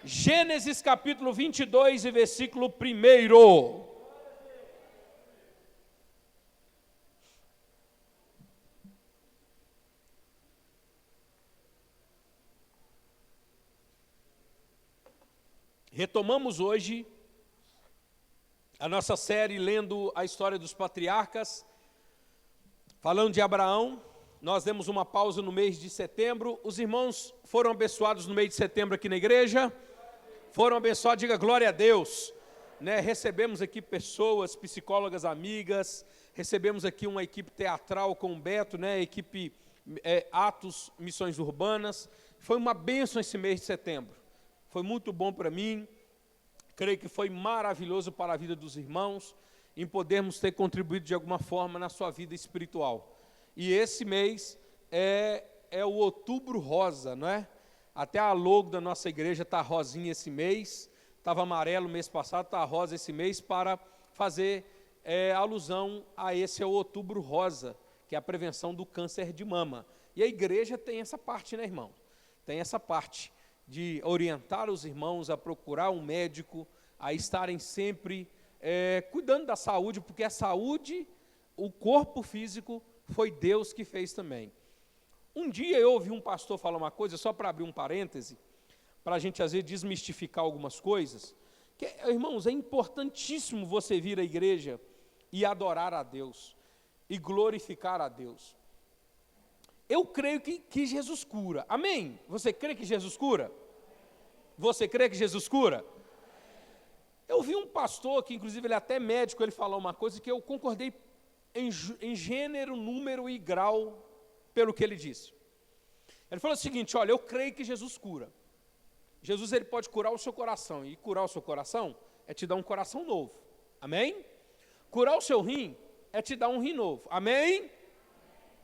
Gênesis capítulo 22 e versículo 1. Retomamos hoje a nossa série lendo a história dos patriarcas, falando de Abraão. Nós demos uma pausa no mês de setembro. Os irmãos foram abençoados no mês de setembro aqui na igreja? Foram abençoados, diga glória a Deus. Recebemos aqui pessoas, psicólogas amigas, recebemos aqui uma equipe teatral com o Beto, equipe Atos Missões Urbanas. Foi uma bênção esse mês de setembro. Foi muito bom para mim, creio que foi maravilhoso para a vida dos irmãos, em podermos ter contribuído de alguma forma na sua vida espiritual. E esse mês é o Outubro Rosa, não é? Até a logo da nossa igreja está rosinha esse mês, estava amarelo mês passado, está rosa esse mês, para fazer alusão a esse Outubro Rosa, que é a prevenção do câncer de mama. E a igreja tem essa parte, né, irmão? Tem essa parte de orientar os irmãos a procurar um médico, a estarem sempre cuidando da saúde, porque a saúde, o corpo físico, foi Deus que fez também. Um dia eu ouvi um pastor falar uma coisa, só para abrir um parêntese, para a gente às vezes desmistificar algumas coisas, que, irmãos, é importantíssimo você vir à igreja e adorar a Deus, e glorificar a Deus. Eu creio que Jesus cura, amém? Você crê que Jesus cura? Você crê que Jesus cura? Eu vi um pastor, que inclusive ele é até médico, ele falou uma coisa que eu concordei em gênero, número e grau pelo que ele disse. Ele falou o seguinte: olha, eu creio que Jesus cura. Jesus, ele pode curar o seu coração, e curar o seu coração é te dar um coração novo, amém? Curar o seu rim é te dar um rim novo, amém?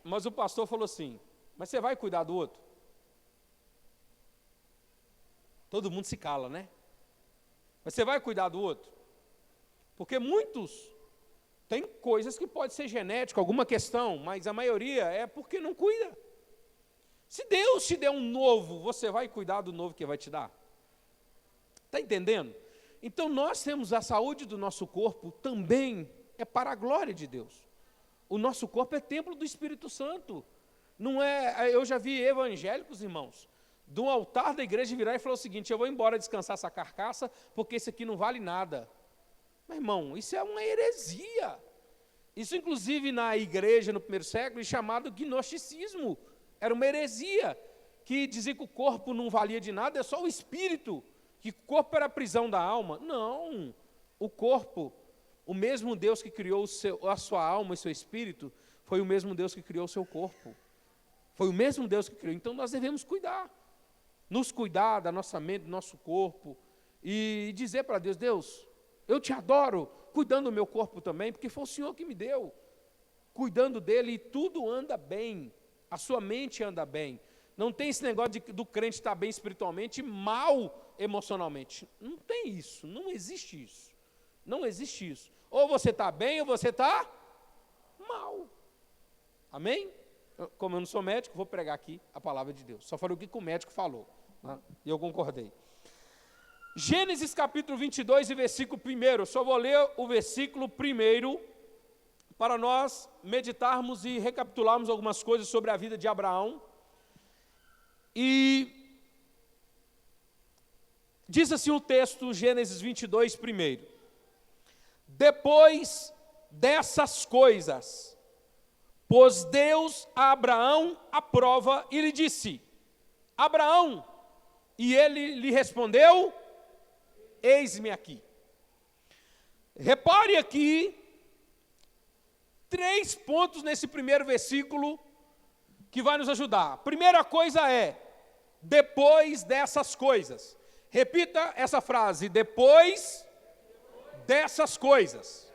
Mas o pastor falou assim: mas você vai cuidar do outro? Todo mundo se cala, né? Mas você vai cuidar do outro? Porque muitos têm coisas que pode ser genética, alguma questão, mas a maioria é porque não cuida. Se Deus te der um novo, você vai cuidar do novo que vai te dar? Está entendendo? Então nós temos a saúde do nosso corpo, também é para a glória de Deus. O nosso corpo é templo do Espírito Santo. Não é, eu já vi evangélicos, irmãos, do altar da igreja virar e falar o seguinte: eu vou embora descansar essa carcaça, porque isso aqui não vale nada. Mas, irmão, isso é uma heresia. Isso, inclusive, na igreja, no primeiro século, é chamado gnosticismo. Era uma heresia, que dizia que o corpo não valia de nada, é só o espírito, que o corpo era a prisão da alma. Não, o corpo, o mesmo Deus que criou a sua alma e seu espírito, foi o mesmo Deus que criou o seu corpo. Foi o mesmo Deus que criou. Então, nós devemos cuidar. Nos cuidar da nossa mente, do nosso corpo, e dizer para Deus: Deus, eu te adoro, cuidando do meu corpo também, porque foi o Senhor que me deu, cuidando dele, e tudo anda bem, a sua mente anda bem. Não tem esse negócio do crente estar bem espiritualmente e mal emocionalmente. Não tem isso, não existe isso. Não existe isso. Ou você está bem ou você está mal. Amém? Como eu não sou médico, vou pregar aqui a palavra de Deus. Só falei o que o médico falou, né? E eu concordei. Gênesis capítulo 22 e versículo 1. Eu só vou ler o versículo 1 para nós meditarmos e recapitularmos algumas coisas sobre a vida de Abraão. E diz assim o texto, Gênesis 22, 1. Depois dessas coisas, pôs Deus a Abraão à prova e lhe disse: Abraão, e ele lhe respondeu: eis-me aqui. Repare aqui 3 pontos nesse primeiro versículo que vai nos ajudar. A primeira coisa é: depois dessas coisas. Repita essa frase: depois dessas coisas.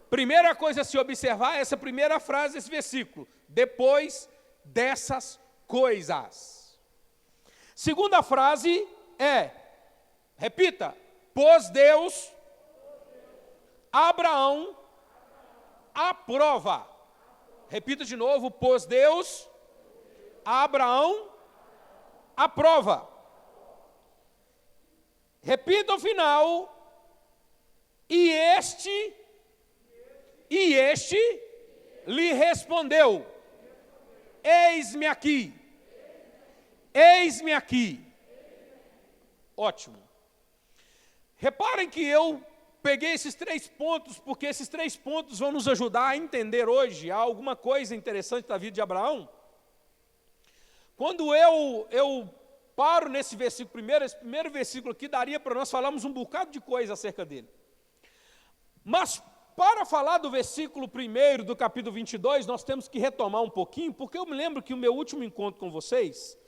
Primeira coisa a se observar é essa primeira frase desse versículo: depois dessas coisas. Segunda frase é, repita: pôs Deus Abraão à prova. Repita de novo: pôs Deus Abraão à prova. Repita o final. E este lhe respondeu: eis-me aqui. Eis-me aqui. Ótimo. Reparem que eu peguei esses 3 pontos, porque esses 3 pontos vão nos ajudar a entender hoje alguma coisa interessante da vida de Abraão. Quando eu paro nesse versículo primeiro, esse primeiro versículo aqui daria para nós falarmos um bocado de coisa acerca dele. Mas para falar do versículo 1 do capítulo 22, nós temos que retomar um pouquinho, porque eu me lembro que o meu último encontro com vocês,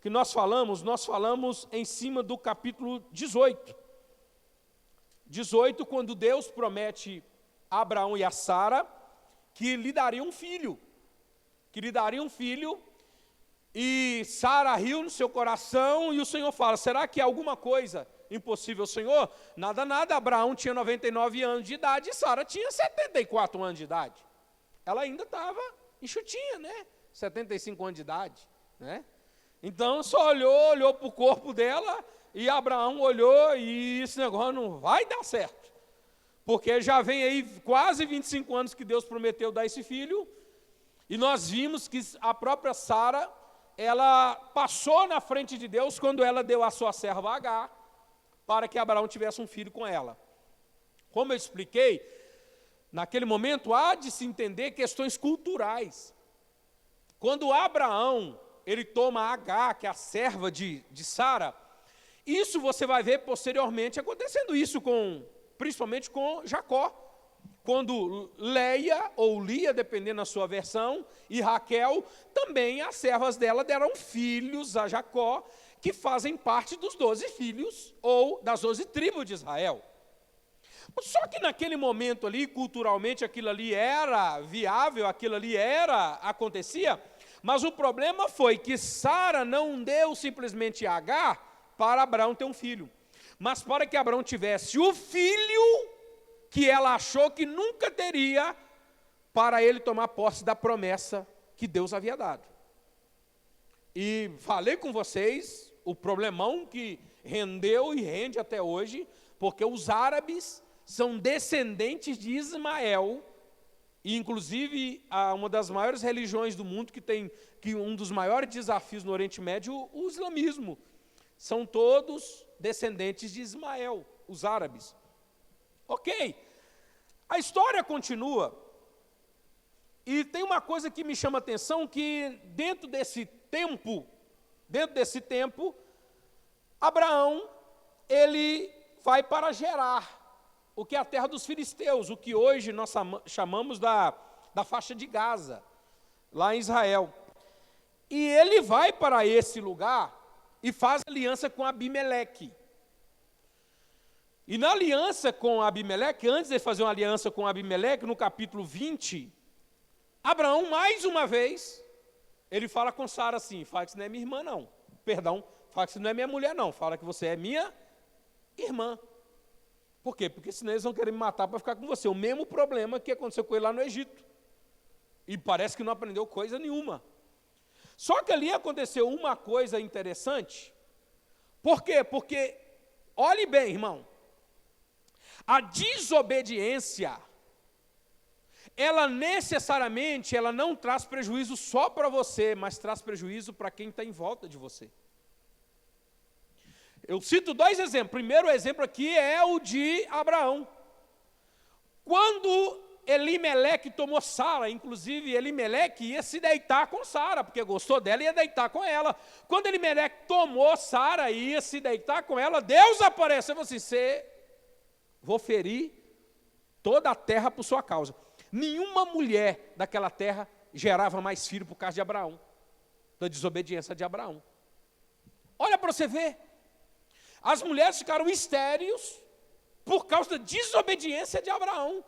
que nós falamos em cima do capítulo 18. 18, quando Deus promete a Abraão e a Sara que lhe daria um filho. E Sara riu no seu coração e o Senhor fala: será que há alguma coisa impossível, Senhor? Nada, nada. Abraão tinha 99 anos de idade e Sara tinha 74 anos de idade. Ela ainda estava enxutinha, né? 75 anos de idade, né? Então só olhou para o corpo dela e Abraão olhou e esse negócio não vai dar certo. Porque já vem aí quase 25 anos que Deus prometeu dar esse filho. E nós vimos que a própria Sara, ela passou na frente de Deus quando ela deu a sua serva Agar para que Abraão tivesse um filho com ela. Como eu expliquei, naquele momento há de se entender questões culturais. Quando Abraão, ele toma Agar, que é a serva de Sara, isso você vai ver posteriormente acontecendo isso principalmente com Jacó. Quando Leia, ou Lia, dependendo da sua versão, e Raquel, também as servas dela deram filhos a Jacó, que fazem parte dos 12 filhos, ou das 12 tribos de Israel. Só que naquele momento ali, culturalmente, aquilo ali era viável, acontecia, mas o problema foi que Sara não deu simplesmente Agar para Abraão ter um filho, mas para que Abraão tivesse o filho que ela achou que nunca teria, para ele tomar posse da promessa que Deus havia dado. E falei com vocês o problemão que rendeu e rende até hoje, porque os árabes são descendentes de Ismael, e inclusive uma das maiores religiões do mundo, que um dos maiores desafios no Oriente Médio, o islamismo. São todos descendentes de Ismael, os árabes. Ok, a história continua, e tem uma coisa que me chama a atenção, que dentro desse tempo, Abraão, ele vai para Gerar, o que é a terra dos filisteus, o que hoje nós chamamos da faixa de Gaza, lá em Israel. E ele vai para esse lugar e faz aliança com Abimeleque. E na aliança com Abimeleque, antes de fazer uma aliança com Abimeleque, no capítulo 20, Abraão, mais uma vez, ele fala com Sara assim: fala que você não é minha irmã, não. Perdão, fala que você não é minha mulher, não. Fala que você é minha irmã. Por quê? Porque senão eles vão querer me matar para ficar com você. O mesmo problema que aconteceu com ele lá no Egito. E parece que não aprendeu coisa nenhuma. Só que ali aconteceu uma coisa interessante. Por quê? Porque, olhe bem, irmão, a desobediência, ela necessariamente, ela não traz prejuízo só para você, mas traz prejuízo para quem está em volta de você. Eu cito 2 exemplos. O primeiro exemplo aqui é o de Abraão. Quando Elimeleque tomou Sara, inclusive Elimeleque ia se deitar com Sara, porque gostou dela e ia deitar com ela. Quando Elimeleque tomou Sara e ia se deitar com ela, Deus apareceu e falou assim: vou ferir toda a terra por sua causa. Nenhuma mulher daquela terra gerava mais filho por causa de Abraão, da desobediência de Abraão. Olha para você ver. As mulheres ficaram estéreis por causa da desobediência de Abraão.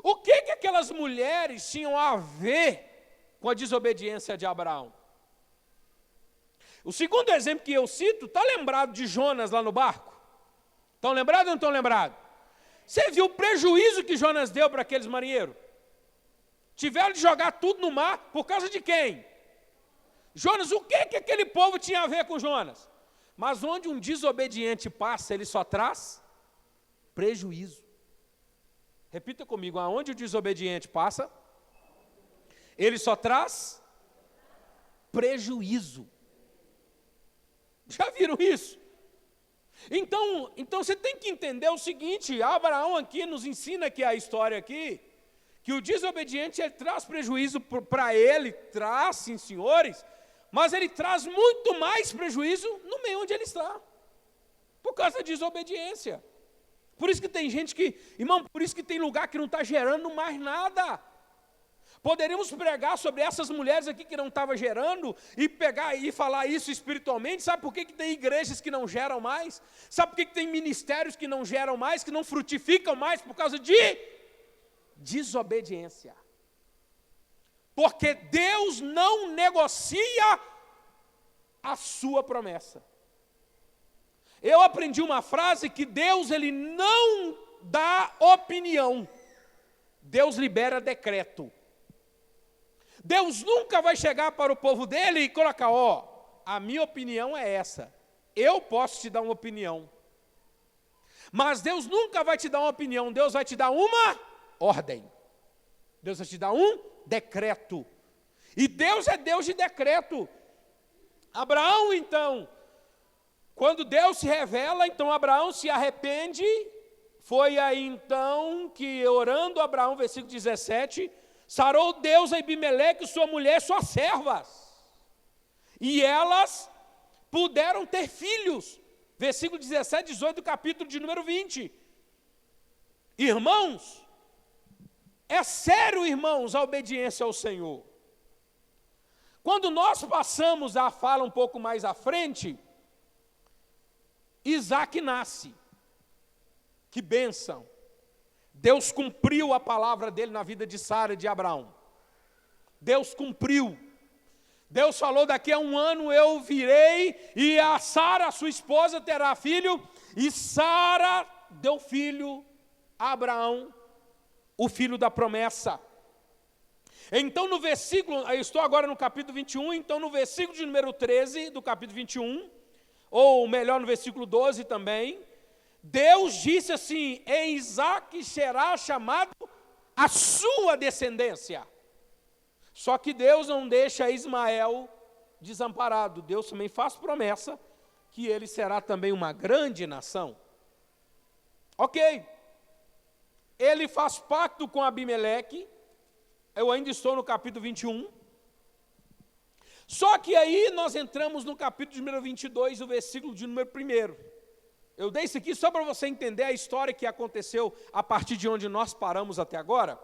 O que aquelas mulheres tinham a ver com a desobediência de Abraão? O segundo exemplo que eu cito, está lembrado de Jonas lá no barco? Estão lembrados ou não estão lembrados? Você viu o prejuízo que Jonas deu para aqueles marinheiros? Tiveram de jogar tudo no mar por causa de quem? Jonas. O que aquele povo tinha a ver com Jonas? Mas onde um desobediente passa, ele só traz prejuízo. Repita comigo, aonde o desobediente passa, ele só traz prejuízo. Já viram isso? Então você tem que entender o seguinte, Abraão aqui nos ensina que a história aqui, que o desobediente ele traz prejuízo para ele, traz, sim senhores, mas ele traz muito mais prejuízo no meio onde ele está, por causa da desobediência. Por isso que tem gente que, irmão, por isso que tem lugar que não está gerando mais nada. Poderíamos pregar sobre essas mulheres aqui que não estavam gerando e pegar e falar isso espiritualmente. Sabe por que tem igrejas que não geram mais? Sabe por que tem ministérios que não geram mais, que não frutificam mais por causa de desobediência? Porque Deus não negocia a sua promessa. Eu aprendi uma frase que Deus ele não dá opinião. Deus libera decreto. Deus nunca vai chegar para o povo dele e colocar, a minha opinião é essa. Eu posso te dar uma opinião. Mas Deus nunca vai te dar uma opinião, Deus vai te dar uma ordem. Deus vai te dar um decreto. E Deus é Deus de decreto. Abraão, então, quando Deus se revela, então Abraão se arrepende. Foi aí então que, orando Abraão, versículo 17, sarou Deus a Abimeleque, sua mulher, suas servas. E elas puderam ter filhos. Versículo 17, 18 do capítulo de número 20. Irmãos, é sério, irmãos, a obediência ao Senhor. Quando nós passamos a fala um pouco mais à frente, Isaac nasce. Que bênção. Deus cumpriu a palavra dele na vida de Sara e de Abraão. Deus cumpriu. Deus falou, daqui a 1 ano eu virei e a Sara, sua esposa, terá filho. E Sara deu filho a Abraão, o filho da promessa. Então no versículo, eu estou agora no capítulo 21, então no versículo de número 13 do capítulo 21, ou melhor no versículo 12 também, Deus disse assim, em Isaque será chamado a sua descendência. Só que Deus não deixa Ismael desamparado. Deus também faz promessa que ele será também uma grande nação. Ok. Ele faz pacto com Abimeleque. Eu ainda estou no capítulo 21. Só que aí nós entramos no capítulo de número 22, o versículo de número 1. Eu dei isso aqui só para você entender a história que aconteceu a partir de onde nós paramos até agora.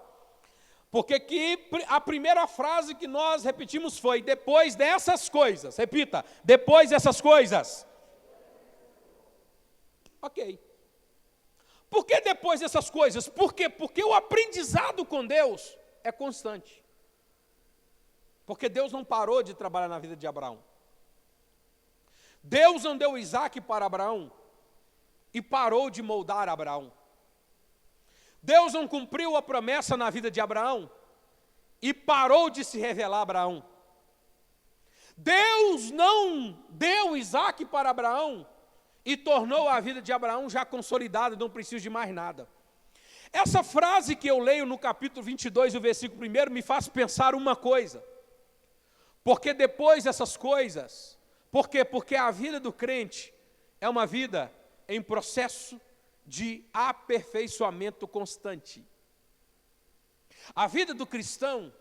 Porque aqui a primeira frase que nós repetimos foi, depois dessas coisas. Repita, depois dessas coisas. Ok. Por que depois dessas coisas? Por quê? Porque o aprendizado com Deus é constante. Porque Deus não parou de trabalhar na vida de Abraão. Deus não deu Isaque para Abraão e parou de moldar Abraão. Deus não cumpriu a promessa na vida de Abraão e parou de se revelar a Abraão. Deus não deu Isaque para Abraão e tornou a vida de Abraão já consolidada, não precisa de mais nada. Essa frase que eu leio no capítulo 22, o versículo 1, me faz pensar uma coisa. Porque depois dessas coisas, por quê? Porque a vida do crente é uma vida em processo de aperfeiçoamento constante. A vida do cristão,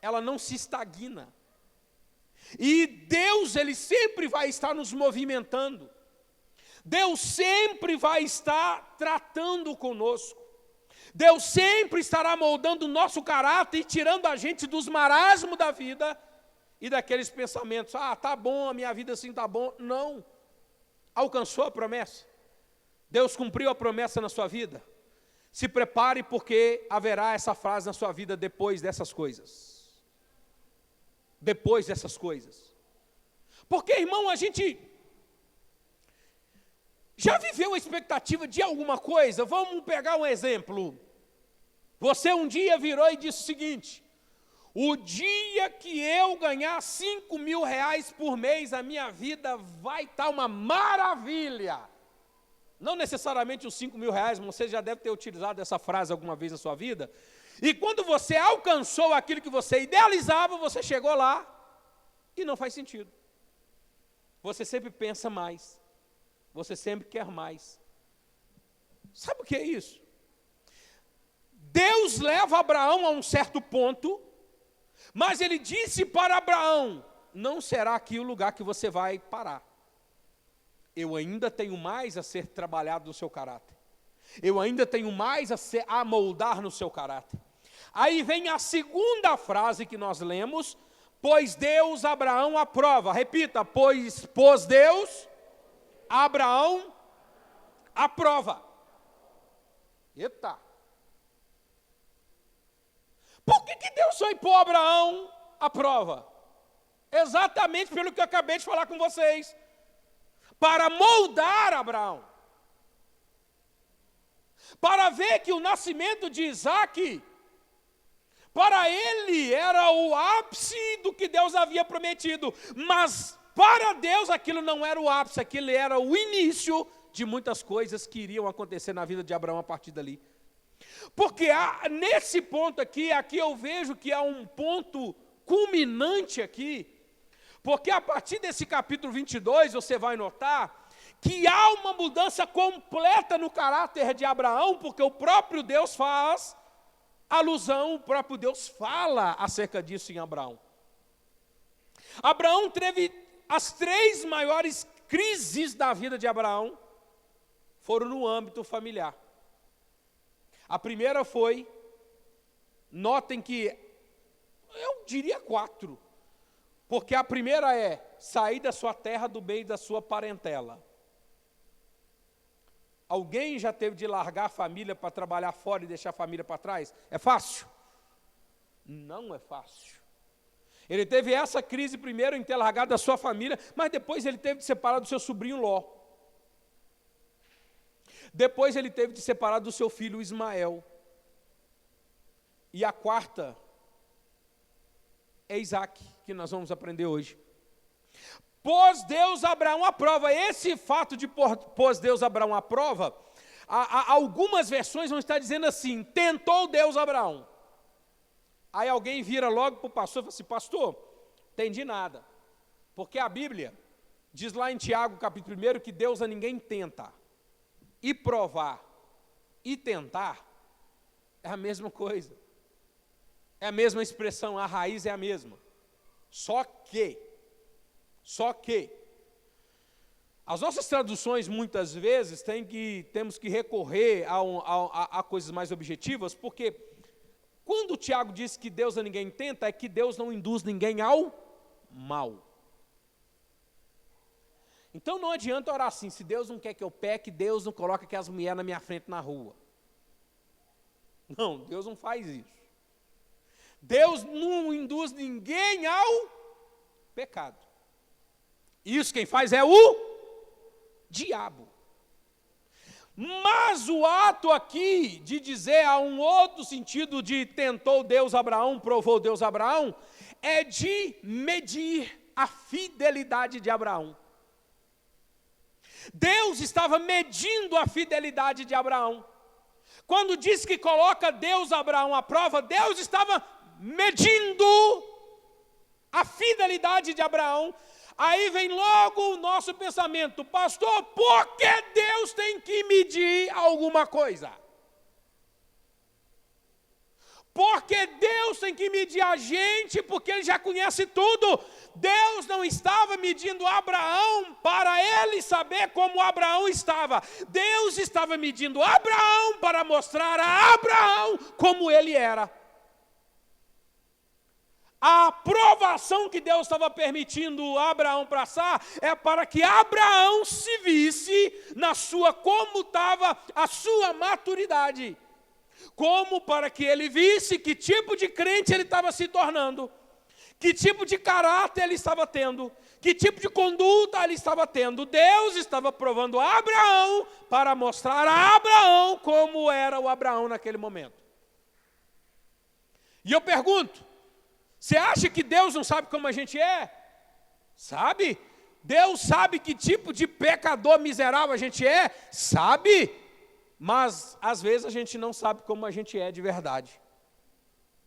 ela não se estagna. E Deus, Ele sempre vai estar nos movimentando. Deus sempre vai estar tratando conosco. Deus sempre estará moldando o nosso caráter e tirando a gente dos marasmos da vida e daqueles pensamentos, tá bom, a minha vida assim tá bom. Não. Alcançou a promessa? Deus cumpriu a promessa na sua vida? Se prepare, porque haverá essa frase na sua vida depois dessas coisas. Depois dessas coisas. Porque, irmão, a gente já viveu a expectativa de alguma coisa? Vamos pegar um exemplo. Você um dia virou e disse o seguinte: O dia que eu ganhar 5 mil reais por mês, a minha vida vai estar uma maravilha. Não necessariamente os 5 mil reais, mas você já deve ter utilizado essa frase alguma vez na sua vida. E quando você alcançou aquilo que você idealizava, você chegou lá e não faz sentido. Você sempre pensa mais. Você sempre quer mais. Sabe o que é isso? Deus leva Abraão a um certo ponto, mas ele disse para Abraão: não será aqui o lugar que você vai parar. Eu ainda tenho mais a ser trabalhado no seu caráter. Eu ainda tenho mais a moldar no seu caráter. Aí vem a segunda frase que nós lemos: pois Deus Abraão aprova. Repita: pois Deus Abraão aprova. Eita! Por que Deus foi pôr Abraão à prova? Exatamente pelo que eu acabei de falar com vocês. Para moldar Abraão. Para ver que o nascimento de Isaque, para ele era o ápice do que Deus havia prometido. Mas para Deus aquilo não era o ápice, aquilo era o início de muitas coisas que iriam acontecer na vida de Abraão a partir dali. Porque nesse ponto aqui eu vejo que há um ponto culminante aqui, porque a partir desse capítulo 22, você vai notar que há uma mudança completa no caráter de Abraão, porque o próprio Deus faz alusão, o próprio Deus fala acerca disso em Abraão. Abraão teve as 3 maiores crises da vida de Abraão, foram no âmbito familiar. A primeira foi, notem que, eu diria 4, porque a primeira é sair da sua terra, do meio da sua parentela. Alguém já teve de largar a família para trabalhar fora e deixar a família para trás? É fácil? Não é fácil. Ele teve essa crise primeiro em ter largado a sua família, mas depois ele teve de separar do seu sobrinho Ló. Depois ele teve de separar do seu filho Ismael. E a quarta é Isaque, que nós vamos aprender hoje. Pôs Deus Abraão à prova. Esse fato de pôs Deus Abraão à prova, algumas versões vão estar dizendo assim: tentou Deus Abraão. Aí alguém vira logo para o pastor e fala assim: pastor, entendi nada. Porque a Bíblia diz lá em Tiago, capítulo 1, que Deus a ninguém tenta. E provar e tentar é a mesma coisa. É a mesma expressão, a raiz é a mesma. Só que, as nossas traduções muitas vezes temos que recorrer a coisas mais objetivas, porque quando o Tiago diz que Deus a ninguém tenta, é que Deus não induz ninguém ao mal. Então não adianta orar assim: se Deus não quer que eu peque, Deus não coloca aquelas mulheres na minha frente na rua. Não, Deus não faz isso. Deus não induz ninguém ao pecado. Isso quem faz é o diabo. Mas o ato aqui de dizer a um outro sentido de tentou Deus Abraão, provou Deus Abraão, é de medir a fidelidade de Abraão. Deus estava medindo a fidelidade de Abraão. Quando diz que coloca Deus Abraão à prova, Deus estava medindo a fidelidade de Abraão. Aí vem logo o nosso pensamento: pastor, por que Deus tem que medir alguma coisa? Porque Deus tem que medir a gente, porque Ele já conhece tudo. Deus não estava medindo Abraão para Ele saber como Abraão estava. Deus estava medindo Abraão para mostrar a Abraão como ele era. A aprovação que Deus estava permitindo Abraão passar é para que Abraão se visse como estava a sua maturidade. Como para que ele visse que tipo de crente ele estava se tornando, que tipo de caráter ele estava tendo, que tipo de conduta ele estava tendo. Deus estava provando a Abraão para mostrar a Abraão como era o Abraão naquele momento. E eu pergunto: Você acha que Deus não sabe como a gente é? Sabe? Deus sabe que tipo de pecador miserável a gente é? Sabe? Mas, às vezes, a gente não sabe como a gente é de verdade.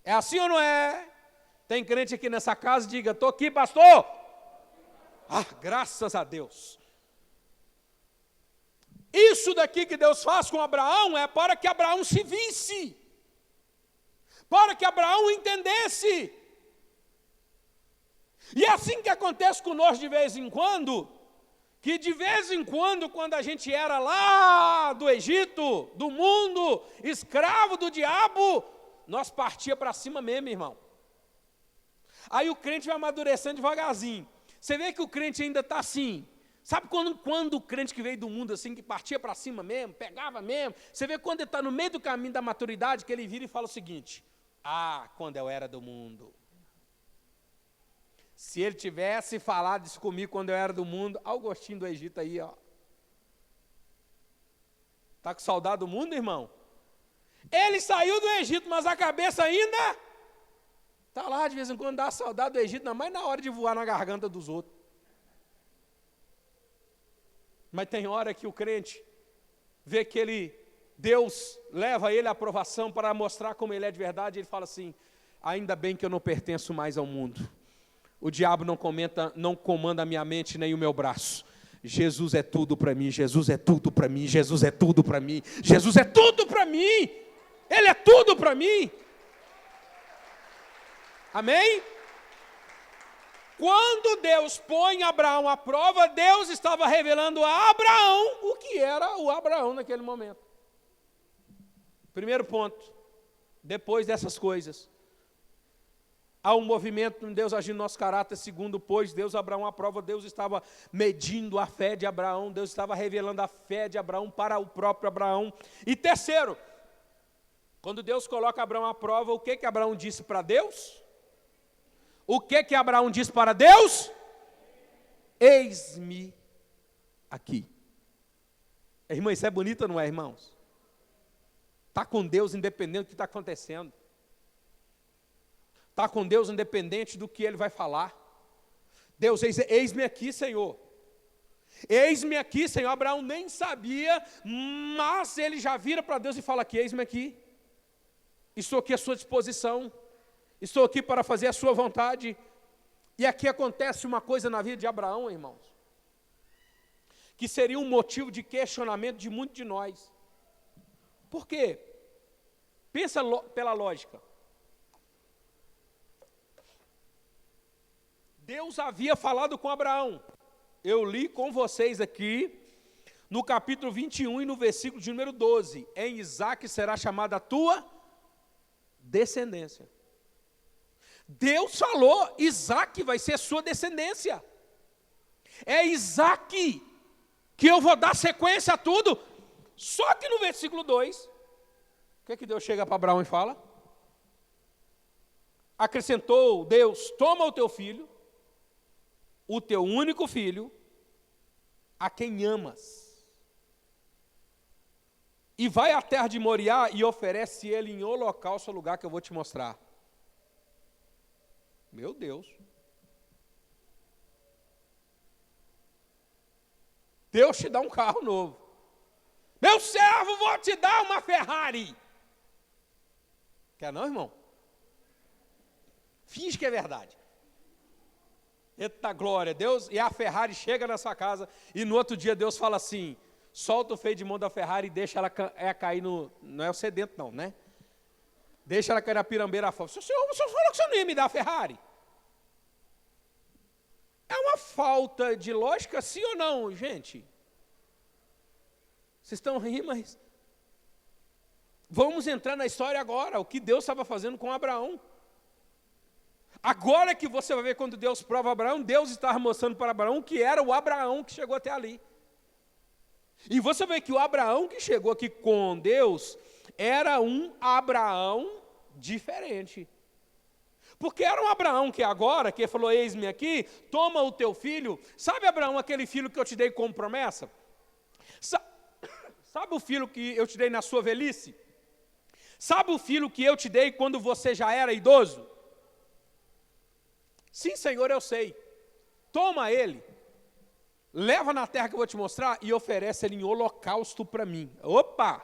É assim ou não é? Tem crente aqui nessa casa, diga, estou aqui, pastor. Ah, graças a Deus. Isso daqui que Deus faz com Abraão é para que Abraão se visse. Para que Abraão entendesse. E é assim que acontece conosco de vez em quando, que de vez em quando a gente era lá do Egito, do mundo, escravo do diabo, nós partia para cima mesmo, irmão. Aí o crente vai amadurecendo devagarzinho. Você vê que o crente ainda está assim. Sabe quando o crente que veio do mundo assim, que partia para cima mesmo, pegava mesmo, você vê quando ele está no meio do caminho da maturidade, que ele vira e fala o seguinte, quando eu era do mundo. Se ele tivesse falado isso comigo quando eu era do mundo, olha o gostinho do Egito aí, ó. Está com saudade do mundo, irmão? Ele saiu do Egito, mas a cabeça ainda está lá, de vez em quando dá saudade do Egito, mas na hora de voar na garganta dos outros. Mas tem hora que o crente vê que Deus leva ele à aprovação para mostrar como ele é de verdade, ele fala assim, ainda bem que eu não pertenço mais ao mundo. O diabo não comanda a minha mente nem o meu braço. Jesus é tudo para mim, Jesus é tudo para mim, Jesus é tudo para mim, Jesus é tudo para mim. Ele é tudo para mim. Amém? Quando Deus põe Abraão à prova, Deus estava revelando a Abraão o que era o Abraão naquele momento. Primeiro ponto, depois dessas coisas, há um movimento em Deus agindo no nosso caráter. Segundo, pois Deus Abraão à prova, Deus estava medindo a fé de Abraão, Deus estava revelando a fé de Abraão para o próprio Abraão. E terceiro, quando Deus coloca Abraão à prova, o que Abraão disse para Deus? O que Abraão disse para Deus? Eis-me aqui. Irmão, isso é bonito, não é, irmãos? Está com Deus independente do que está acontecendo. Está com Deus independente do que Ele vai falar. Deus, eis-me aqui, Senhor. Eis-me aqui, Senhor. Abraão nem sabia, mas ele já vira para Deus e fala aqui, eis-me aqui. Estou aqui à sua disposição. Estou aqui para fazer a sua vontade. E aqui acontece uma coisa na vida de Abraão, irmãos, que seria um motivo de questionamento de muitos de nós. Por quê? Pensa pela lógica. Deus havia falado com Abraão. Eu li com vocês aqui, no capítulo 21 e no versículo de número 12. Em Isaque será chamada a tua descendência. Deus falou, Isaque vai ser sua descendência. É Isaque que eu vou dar sequência a tudo. Só que no versículo 2, o que Deus chega para Abraão e fala? Acrescentou Deus, toma o teu filho, o teu único filho, a quem amas, e vai à terra de Moriá e oferece ele em holocausto ao lugar que eu vou te mostrar. Meu Deus. Deus te dá um carro novo. Meu servo, vou te dar uma Ferrari. Quer não, irmão? Finge que é verdade. Eita glória, Deus, e a Ferrari chega na sua casa, e no outro dia Deus fala assim, solta o freio de mão da Ferrari e deixa ela cair no, não é o sedento não, né? Deixa ela cair na pirambeira fora. O senhor falou que você não ia me dar a Ferrari? É uma falta de lógica, sim ou não, gente? Vocês estão rindo, mas... Vamos entrar na história agora, o que Deus estava fazendo com Abraão. Agora que você vai ver quando Deus prova Abraão, Deus estava mostrando para Abraão que era o Abraão que chegou até ali. E você vê que o Abraão que chegou aqui com Deus era um Abraão diferente. Porque era um Abraão que agora, que falou, eis-me aqui, toma o teu filho. Sabe, Abraão, aquele filho que eu te dei como promessa? Sabe o filho que eu te dei na sua velhice? Sabe o filho que eu te dei quando você já era idoso? Sim, Senhor, eu sei. Toma ele, leva na terra que eu vou te mostrar e oferece ele em holocausto para mim. Opa!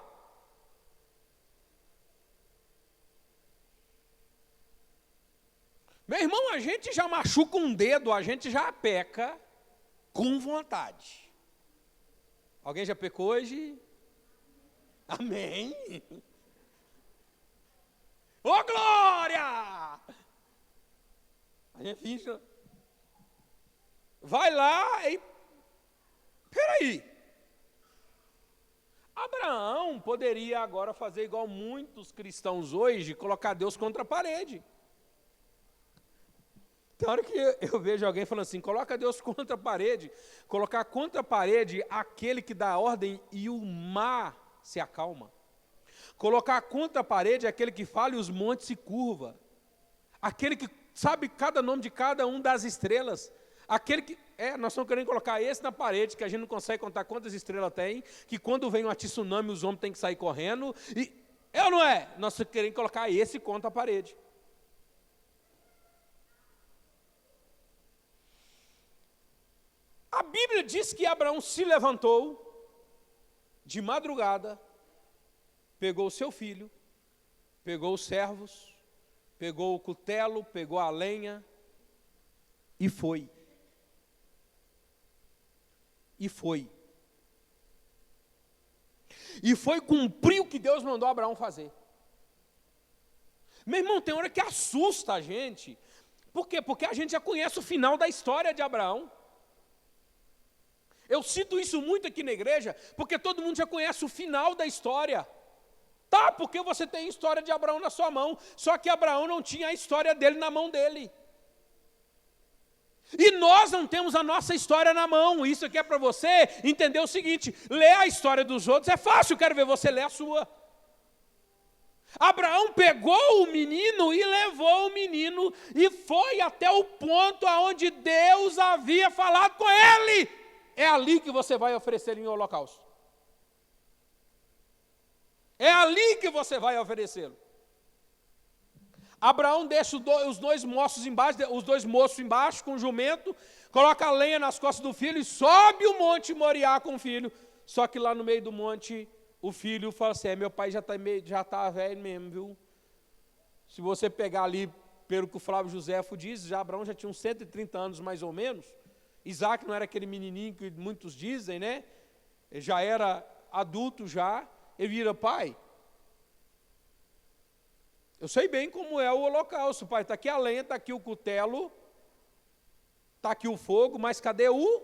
Meu irmão, a gente já machuca um dedo, a gente já peca com vontade. Alguém já pecou hoje? Amém? Ô, glória! A gente finge. Vai lá e... Peraí. Abraão poderia agora fazer igual muitos cristãos hoje, colocar Deus contra a parede. Tem hora que eu vejo alguém falando assim, coloca Deus contra a parede, colocar contra a parede aquele que dá ordem e o mar se acalma. Colocar contra a parede aquele que fala e os montes se curvam. Aquele que sabe cada nome de cada um das estrelas. Aquele que, nós estamos querendo colocar esse na parede, que a gente não consegue contar quantas estrelas tem, que quando vem um tsunami os homens têm que sair correndo. Ou não é? Nós estamos querendo colocar esse contra a parede. A Bíblia diz que Abraão se levantou de madrugada, pegou o seu filho, pegou os servos, pegou o cutelo, pegou a lenha e foi. E foi. E foi cumprir o que Deus mandou Abraão fazer. Meu irmão, tem hora que assusta a gente. Por quê? Porque a gente já conhece o final da história de Abraão. Eu cito isso muito aqui na igreja, porque todo mundo já conhece o final da história. Tá, porque você tem a história de Abraão na sua mão, só que Abraão não tinha a história dele na mão dele. E nós não temos a nossa história na mão. Isso aqui é para você entender o seguinte, ler a história dos outros é fácil, eu quero ver você ler a sua. Abraão pegou o menino e levou o menino e foi até o ponto aonde Deus havia falado com ele. É ali que você vai oferecer em holocausto. É ali que você vai oferecê-lo. Abraão deixa os dois moços embaixo com o jumento, coloca a lenha nas costas do filho e sobe o monte Moriá com o filho. Só que lá no meio do monte, o filho fala assim, meu pai já está velho mesmo, viu? Se você pegar ali, pelo que o Flávio Josefo diz, Abraão já tinha uns 130 anos mais ou menos. Isaac não era aquele menininho que muitos dizem, né? Ele já era adulto já. Ele vira, pai, eu sei bem como é o holocausto, pai. Está aqui a lenha, está aqui o cutelo, está aqui o fogo, mas cadê o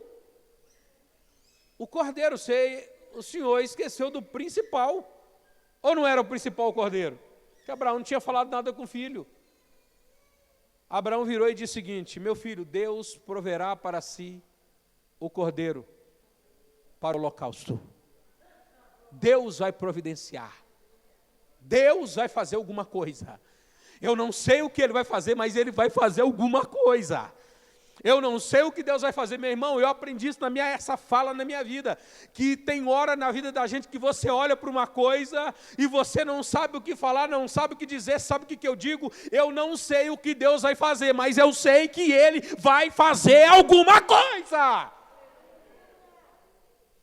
cordeiro? O senhor esqueceu do principal. Ou não era o principal o cordeiro? Porque Abraão não tinha falado nada com o filho. Abraão virou e disse o seguinte, meu filho, Deus proverá para si o cordeiro para o holocausto. Deus vai providenciar. Deus vai fazer alguma coisa. Eu não sei o que Ele vai fazer, mas Ele vai fazer alguma coisa. Eu não sei o que Deus vai fazer, meu irmão. Eu aprendi isso essa fala na minha vida. Que tem hora na vida da gente que você olha para uma coisa e você não sabe o que falar, não sabe o que dizer, sabe o que eu digo? Eu não sei o que Deus vai fazer, mas eu sei que Ele vai fazer alguma coisa.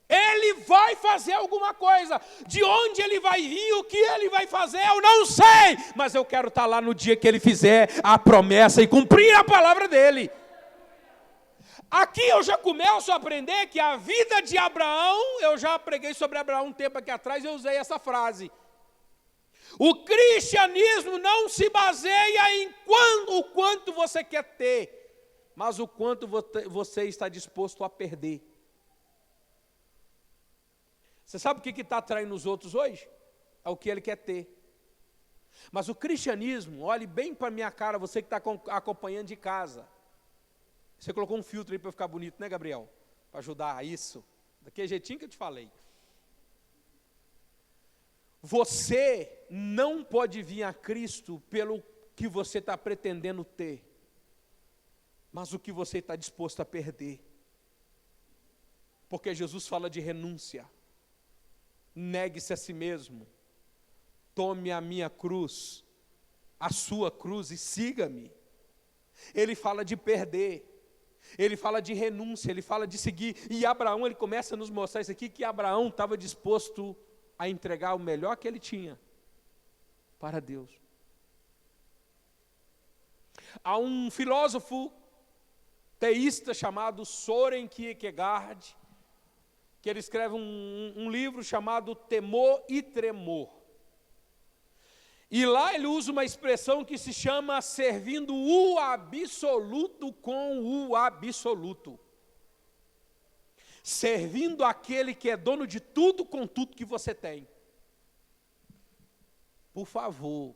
Ele vai fazer alguma coisa. De onde Ele vai vir, o que Ele vai fazer, eu não sei. Mas eu quero estar lá no dia que Ele fizer a promessa e cumprir a palavra dEle. Aqui eu já começo a aprender que a vida de Abraão, eu já preguei sobre Abraão um tempo aqui atrás e eu usei essa frase. O cristianismo não se baseia em o quanto você quer ter, mas o quanto você está disposto a perder. Você sabe o que está atraindo os outros hoje? É o que ele quer ter. Mas o cristianismo, olhe bem para a minha cara, você que está acompanhando de casa. Você colocou um filtro aí para ficar bonito, né, Gabriel? Para ajudar isso. Daquele jeitinho que eu te falei. Você não pode vir a Cristo pelo que você está pretendendo ter, mas o que você está disposto a perder. Porque Jesus fala de renúncia. Negue-se a si mesmo. Tome a minha cruz, a sua cruz e siga-me. ele fala de perder, ele fala de renúncia, ele fala de seguir. E Abraão, ele começa a nos mostrar isso aqui, que Abraão estava disposto a entregar o melhor que ele tinha para Deus. Há um filósofo teísta chamado Soren Kierkegaard, que ele escreve um livro chamado Temor e Tremor. E lá ele usa uma expressão que se chama servindo o absoluto com o absoluto. Servindo aquele que é dono de tudo com tudo que você tem. Por favor,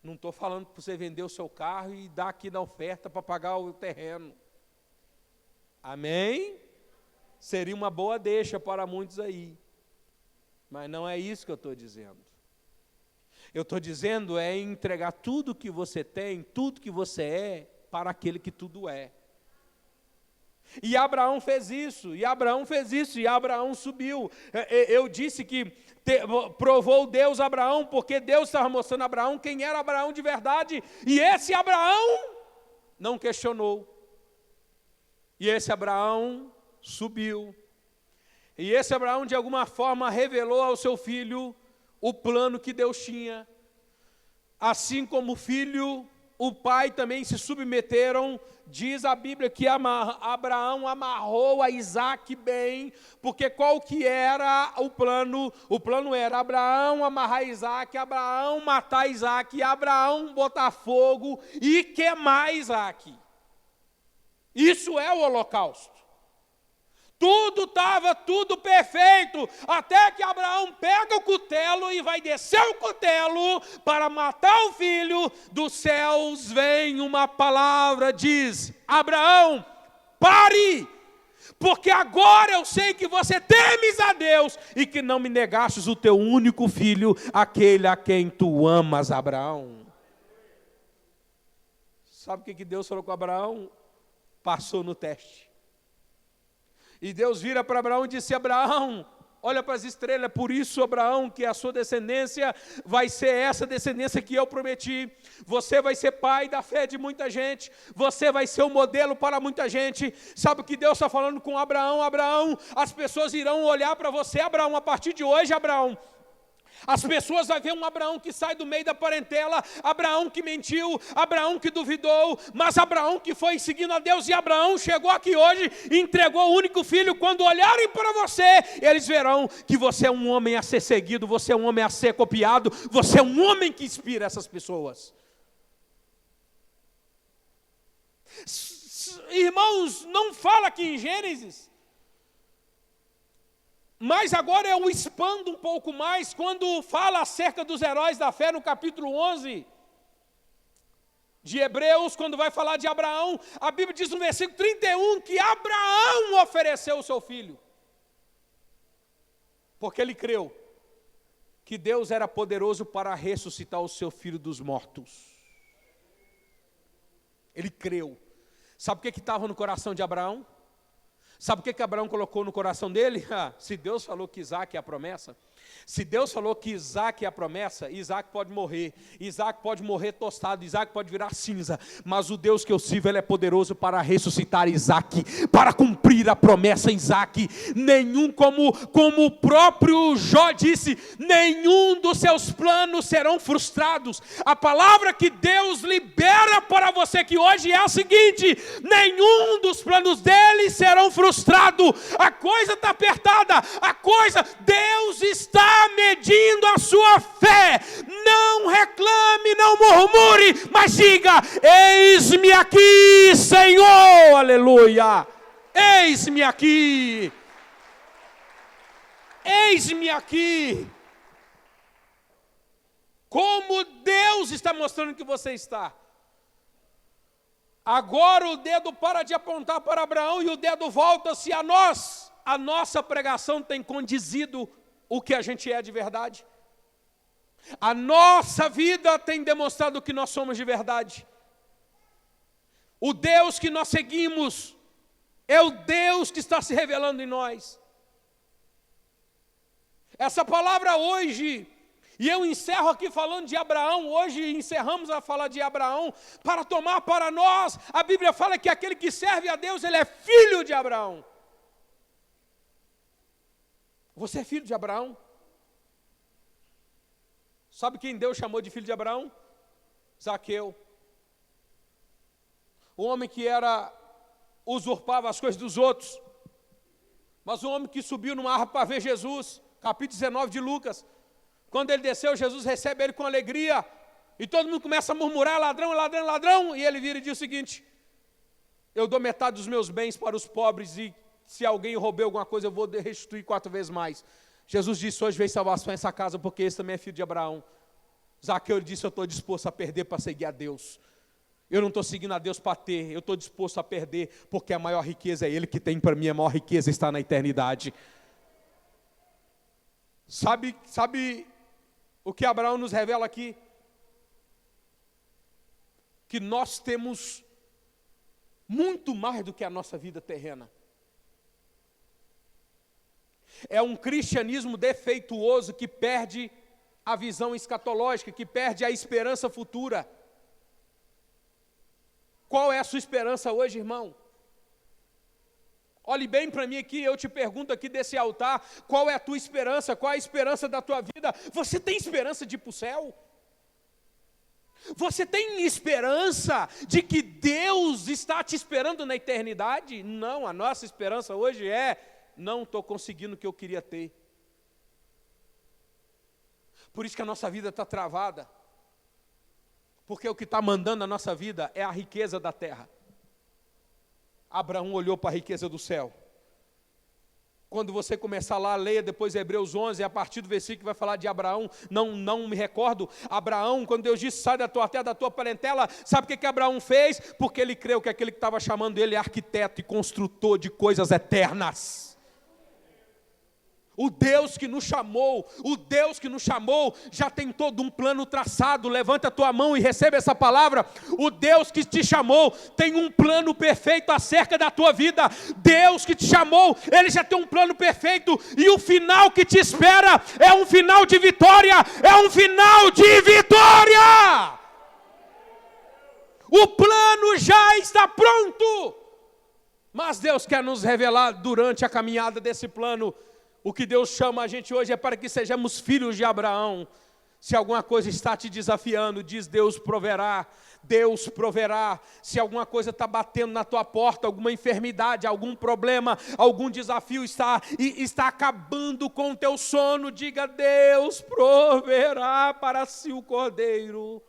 não estou falando para você vender o seu carro e dar aqui na oferta para pagar o terreno. Amém? Seria uma boa deixa para muitos aí. Mas não é isso que eu estou dizendo. Eu estou dizendo é entregar tudo que você tem, tudo que você é, para aquele que tudo é. E Abraão fez isso, e Abraão fez isso, e Abraão subiu. Eu disse que provou Deus a Abraão, porque Deus estava mostrando a Abraão quem era Abraão de verdade, e esse Abraão não questionou. E esse Abraão subiu. E esse Abraão, de alguma forma, revelou ao seu filho o plano que Deus tinha. Assim como o filho, o pai também se submeteram. Diz a Bíblia que Abraão amarrou a Isaac bem, porque qual que era o plano? O plano era Abraão amarrar Isaac, Abraão matar Isaac, Abraão botar fogo e queimar Isaac. Isso é o holocausto. Tudo perfeito, até que Abraão pega o cutelo e vai descer o cutelo para matar o filho. Dos céus vem uma palavra, diz: Abraão, pare, porque agora eu sei que você temes a Deus e que não me negastes o teu único filho, aquele a quem tu amas, Abraão. Sabe o que Deus falou com Abraão? Passou no teste. E Deus vira para Abraão e disse: Abraão, olha para as estrelas, por isso, Abraão, que a sua descendência vai ser essa descendência que eu prometi. Você vai ser pai da fé de muita gente, você vai ser um modelo para muita gente. Sabe o que Deus está falando com Abraão? Abraão, as pessoas irão olhar para você, Abraão, a partir de hoje, Abraão. As pessoas vão ver um Abraão que sai do meio da parentela, Abraão que mentiu, Abraão que duvidou, mas Abraão que foi seguindo a Deus, e Abraão chegou aqui hoje e entregou o único filho. Quando olharem para você, eles verão que você é um homem a ser seguido, você é um homem a ser copiado, você é um homem que inspira essas pessoas. Irmãos, não fala aqui em Gênesis, mas agora eu expando um pouco mais, quando fala acerca dos heróis da fé, no capítulo 11 de Hebreus, quando vai falar de Abraão, a Bíblia diz no versículo 31 que Abraão ofereceu o seu filho, porque ele creu que Deus era poderoso para ressuscitar o seu filho dos mortos. Ele creu. Sabe o que estava no coração de Abraão? Sabe o que Abraão colocou no coração dele? Se Deus falou que Isaac é a promessa, se Deus falou que Isaac é a promessa, Isaac pode morrer tostado, Isaac pode virar cinza, mas o Deus que eu sirvo, Ele é poderoso para ressuscitar Isaac, para cumprir a promessa em Isaac. Nenhum, como o próprio Jó disse, nenhum dos seus planos serão frustrados. A palavra que Deus libera para você que hoje é a seguinte: nenhum dos planos dele serão frustrados. A coisa está apertada, Deus está medindo a sua fé. Não reclame, não murmure, mas diga: eis-me aqui, Senhor, aleluia, eis-me aqui, eis-me aqui. Como Deus está mostrando que você está. Agora o dedo para de apontar para Abraão e o dedo volta-se a nós. A nossa pregação tem condizido o que a gente é de verdade. A nossa vida tem demonstrado o que nós somos de verdade. O Deus que nós seguimos é o Deus que está se revelando em nós. Essa palavra hoje, E eu encerro aqui falando de Abraão. Hoje encerramos a falar de Abraão para tomar para nós. A Bíblia fala que aquele que serve a Deus, ele é filho de Abraão. Você é filho de Abraão? Sabe quem Deus chamou de filho de Abraão? Zaqueu. O homem que usurpava as coisas dos outros. Mas o homem que subiu numa árvore para ver Jesus, capítulo 19 de Lucas. Quando ele desceu, Jesus recebe ele com alegria. E todo mundo começa a murmurar, ladrão, ladrão, ladrão. E ele vira e diz o seguinte: eu dou metade dos meus bens para os pobres, e se alguém roubou alguma coisa, eu vou restituir 4 vezes mais. Jesus disse: hoje veio salvação a essa casa, porque esse também é filho de Abraão. Zaqueu disse: eu estou disposto a perder para seguir a Deus. Eu não estou seguindo a Deus para ter, eu estou disposto a perder, porque a maior riqueza é Ele que tem para mim, a maior riqueza está na eternidade. Sabe o que Abraão nos revela aqui? Que nós temos muito mais do que a nossa vida terrena. É um cristianismo defeituoso que perde a visão escatológica, que perde a esperança futura. Qual é a sua esperança hoje, irmão? Olhe bem para mim aqui, eu te pergunto aqui desse altar, qual é a tua esperança, qual é a esperança da tua vida? Você tem esperança de ir para o céu? Você tem esperança de que Deus está te esperando na eternidade? Não, a nossa esperança hoje não estou conseguindo o que eu queria ter. Por isso que a nossa vida está travada. Porque o que está mandando a nossa vida é a riqueza da terra. Abraão olhou para a riqueza do céu. Quando você começar lá, leia depois Hebreus 11, a partir do versículo que vai falar de Abraão, não me recordo. Abraão, quando Deus disse: sai da tua terra, da tua parentela, sabe o que Abraão fez? Porque ele creu que aquele que estava chamando ele é arquiteto e construtor de coisas eternas. O Deus que nos chamou, já tem todo um plano traçado. Levanta a tua mão e recebe essa palavra. O Deus que te chamou tem um plano perfeito acerca da tua vida. Deus que te chamou, Ele já tem um plano perfeito. E o final que te espera é um final de vitória. É um final de vitória. O plano já está pronto. Mas Deus quer nos revelar durante a caminhada desse plano. O que Deus chama a gente hoje é para que sejamos filhos de Abraão. Se alguma coisa está te desafiando, diz: Deus proverá, Deus proverá. Se alguma coisa está batendo na tua porta, alguma enfermidade, algum problema, algum desafio está acabando com o teu sono, diga: Deus proverá para si o cordeiro.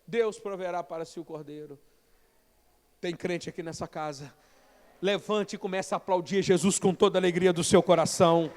Deus proverá para si o cordeiro. Tem crente aqui nessa casa? Levante e comece a aplaudir Jesus com toda a alegria do seu coração.